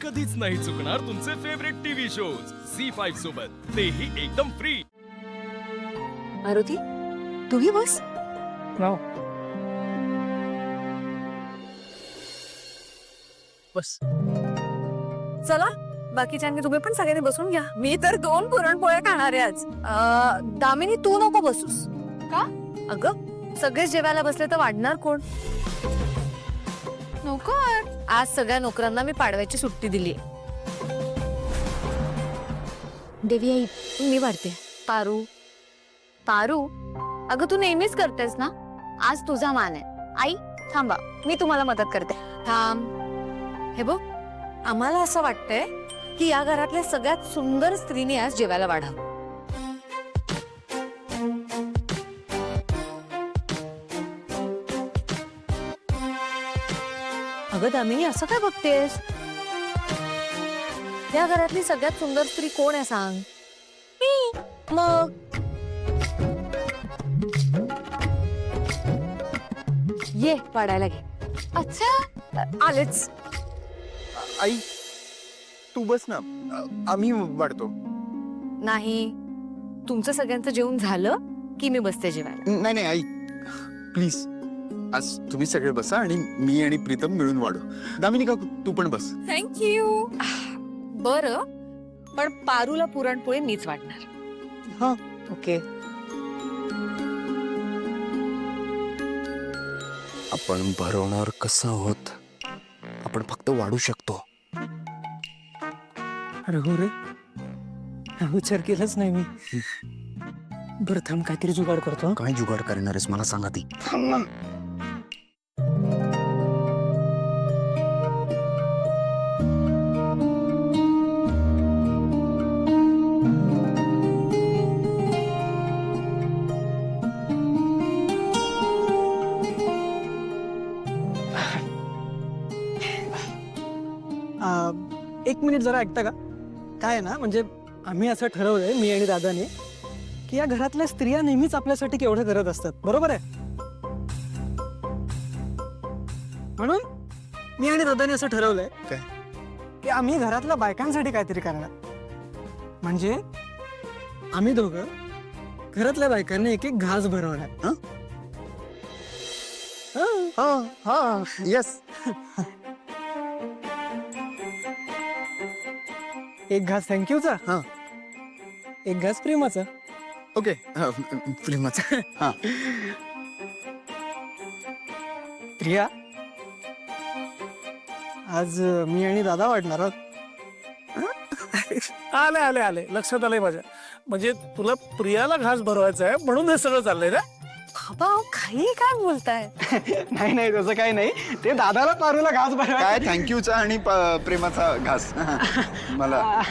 कधीच नाही चुकणार तुमचे फेवरेट टीव्ही शोज झी5 सोबत, तेही एकदम फ्री। मारुती, तूही बस। बस चला, बाकीच्यांनी तुम्ही पण सगळ्यांनी बसून घ्या। मी तर 2 पुरणपोळ्या खाणार आहे आज। दामिनी, तू नको बसूस। का? अगं, सगळे जेवायला बसले तर वाढणार कोण? नोकर। आज सगळ्या नोकरांना मी पाडव्याची सुट्टी दिली। देवी आई, मी वाढते। पारू, पारू, अगं तू नेहमीच करतेस ना, आज तुझा मान आहे। आई थांबा, मी तुम्हाला मदत करते। थांब। हे बघ, आम्हाला असं वाटतंय की या घरातल्या सगळ्यात सुंदर स्त्रीने आज जेवायला वाढावं। अगं दामिनी, असं काय बघतेस? या घरातली सगळ्यात सुंदर स्त्री कोण आहे सांग? मी। मग ये वाढायला घे। अच्छा, आलेच। आई, तू बस ना, आम्ही वाढतो। नाही, तुमचं सगळ्यांचं जेवण झालं की मी बसते जेवायला। नाही नाही आई, प्लीज आज तुम्ही सगळे बसा आणि मी आणि प्रीतम मिळून वाढू। दामिनी काकू, तू पण बस। थँक्यू। बरं, पण पारूला पुरणपोळी मीच वाढणार। हा, ओके। आपण भरवणार कसं होत, आपण फक्त वाढू शकतो। अरे हो रे, हा विचार केलाच नाही मी। बरं थांब, काहीतरी जुगाड करतो। काय जुगाड करणार आहेस मला सांगा ती। एक मिनिट जरा ऐकता का? काय आहे ना, म्हणजे आम्ही असं ठरवलंय, मी आणि दादाने, की या घरातल्या स्त्रिया नेहमीच आपल्यासाठी केवढं करत असतात, बरोबर आहे? म्हणून मी आणि दादाने असं ठरवलंय काय? की आम्ही घरातल्या बायकांसाठी काहीतरी करणार। म्हणजे आम्ही दोघं घरातल्या बायकांना एक एक घास भरवणार। हा हा, येस। एक घास थँक्यूचा, हा, एक घास प्रेमाचा। ओके, फिल्माचा। हा, प्रिया, आज मी आणि दादा वाढणार आहोत। आले आले आले, लक्षात आलंय माझ्या। म्हणजे तुला प्रियाला घास भरवायचा आहे म्हणून हे सगळं चाललंय ना? बाबा, काही काय बोलताय? नाही नाही, तसं काही नाही, ते दादाला पारूला घास भरवायचा। काय थँक्यूचा आणि प्रेमाचा घास मला।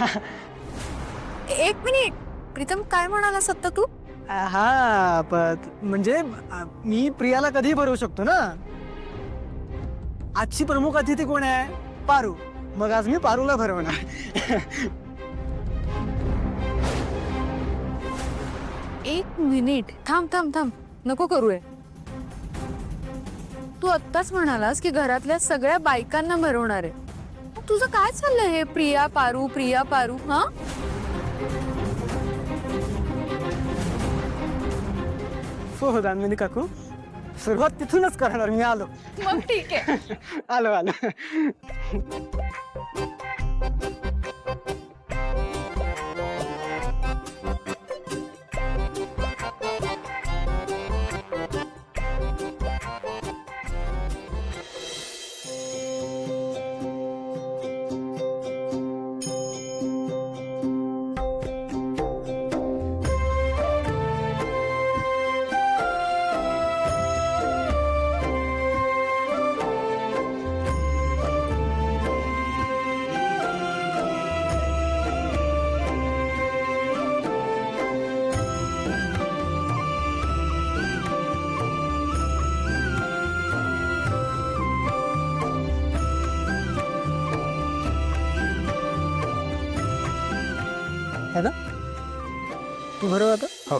एक मिनिट, प्रीतम, काय म्हणाला सत्ता तू? हा, म्हणजे मी प्रियाला कधी भरवू शकतो ना। आजची प्रमुख अतिथी कोण आहे? पारू। मग आज मी पारूला भरवणार। एक मिनिट, थांब थांब थांब, नको करूय। तू आत्ताच म्हणालास की घरातल्या सगळ्या बायकांना भरवणार आहे। मग तुझं काय चाललंय हे प्रिया पारू प्रिया पारू? हा, हो दामिनी काकू, सुरुवात तिथूनच करणार मी। आलो। मग ठीक आहे। आलो आलो। है ना, तू भरव आता। हो,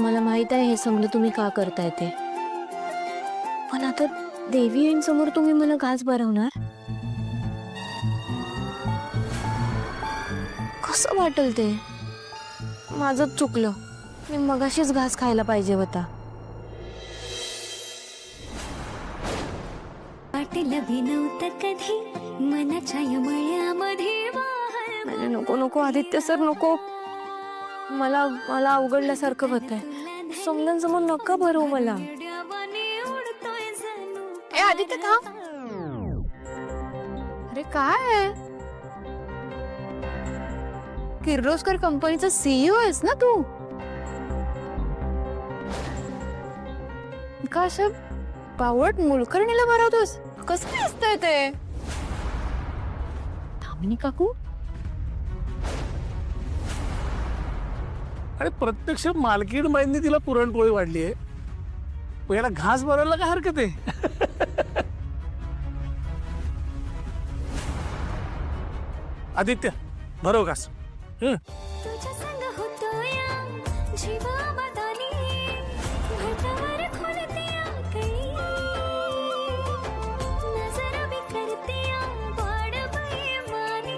मला माहित आहे हे समजा तुम्ही का करताय ते, पण आता देवी यांसमोर तुम्ही मला घास भरवणार? कसं वाटेल ते? माझंच चुकलं, मी मगाशीच घास खायला पाहिजे होता. वाटेल भी नव्हतं कधी मनाच्या मळ्यामध्ये नाही, नको नको आदित्य सर, नको. मला मला अवघडल्यासारखं होतंय. समजांसमोर नका भरवू मला. ए आदित्य थांब. अरे काय आहे? किर्लोस्कर कंपनीचा सीईओ आहेस ना तू? का असं बावट मुलकर्णीला भरवतोस? कसं दिसतंय ते? दामिनी काकू, आणि प्रत्यक्ष मालकीण बाईंनी तिला पुरणपोळी वाढली आहे, मग याला घास भरायला काय हरकत आहे? आदित्य भरव घास. तुझ्या संग होतोया जीवा मदानी घटावर खोलतेया कळी नजर मी करतेया वाड बेमानी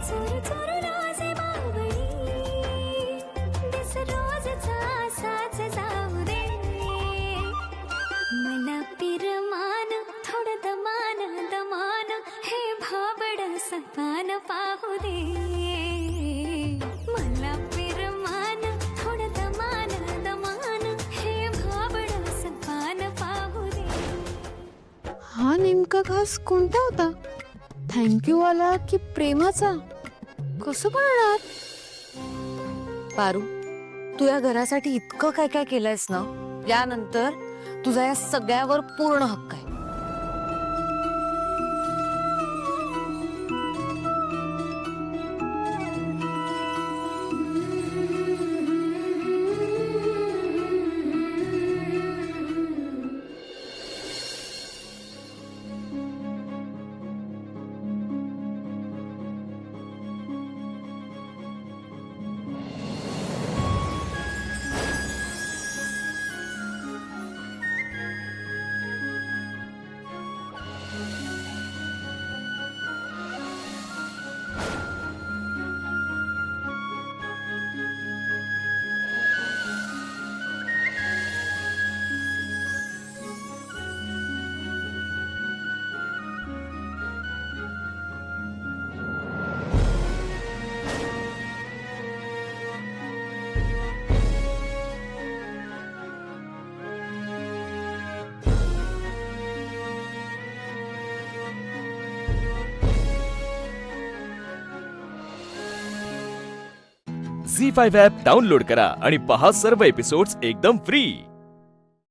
चोर चोर लाजे बावळी दिस रोजचा साच जाऊ दे मला पिरमान थोडं दमान दमान हे भाबड सपान पाहू दे मला पिरमान थोडं दमान दमान हे भाबड सपान पाहू दे. हा नेमका घास कोणता होता? थँक्यू वाला की प्रेमाचा? कसं कळणार? पारू, तू या घरासाठी इतकं काय काय केलंयस ना, यानंतर तुझा या सगळ्यावर पूर्ण हक्क आहे. झी5 ॲप डाउनलोड करा आणि पहा सर्व एपिसोड्स एकदम फ्री.